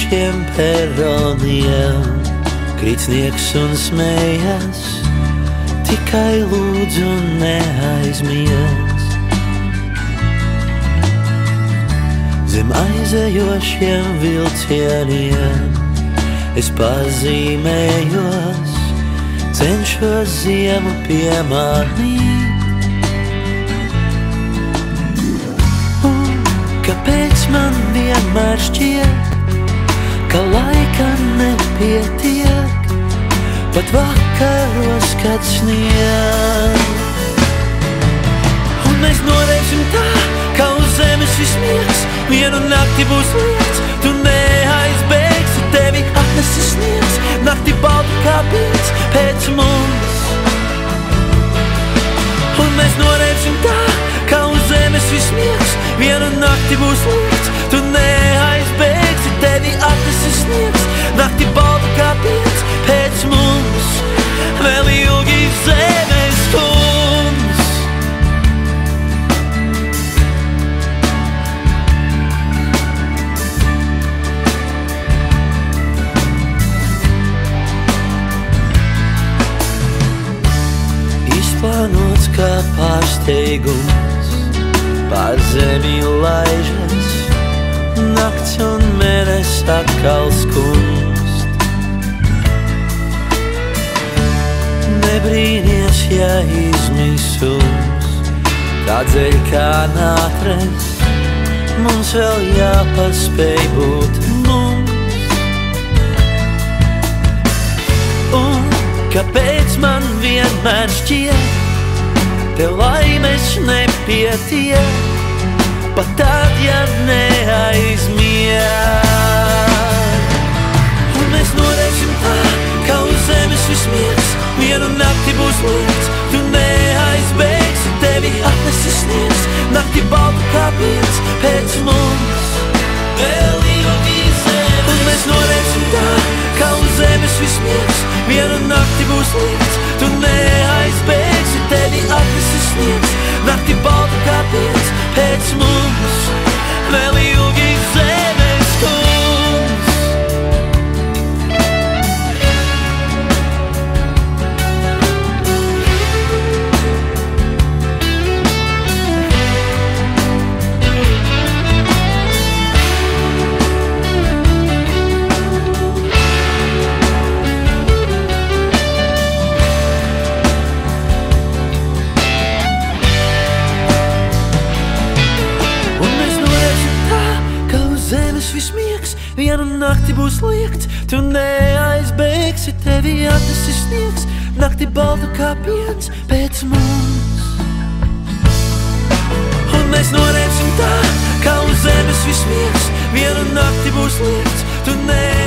tukšiem peroniem, krītnieks un smējas, tikai lūdzu neaizmies. Zem aizejošiem vilcieniem es pazīmējos, cenšos ziemu piemānīt. Un kāpēc man vienmēr šķiet, ka laika nepietiek, pat vakaros, kad snieg. Un mēs noreiksim tā, ka uz zemes viss miegs vienu nakti būs liekts. Tu neaizbēgsi, tevi atnesis sniegs, nakti balta kā pilns pēc mums. Un mēs noreiksim tā, ka uz zemes viss miegs vienu nakti būs liekts. Tu neaizbēgsi, tevi atnesis sniegs, nakti balta kā pilns pēc mums. Vēl ilgi zemes kungs. Izplānots kā pārsteigums, pār zemi laižas, nakts un mēnesis atkal skumst. Nebrīnies, ja izmisums, tādēļ kā nātres, mums vēl jāpaspēj būt mums. Un kāpēc man vienmēr šķiet, te laimes nepietiek, pat tad, ja neaizmieg. Un mēs noreiksim tā, ka uz zemes viss miegs vienu nakti būs liekts. Tu neaizbēgsi, tevi atnesis sniegs, nakti balta kā pilns pēc mums. Vēl ilgi zemes. Un mēs noreiksim tā, ka uz zemes viss miegs vienu nakti būs liekts. Tu neaizbēgsi, tevi atnesis sniegs, nakti balta kā pilns pēc mums. Vēl ilgi zemes kungs. Vienu nakti būs liekts, tu neaizbēgsi, tevi atnesis sniegs, nakti balta kā piens pēc mums. Un mēs noreiksim tā, ka uz zemes viss miegs, vienu nakti būs liekts, tu neaizbēgsi.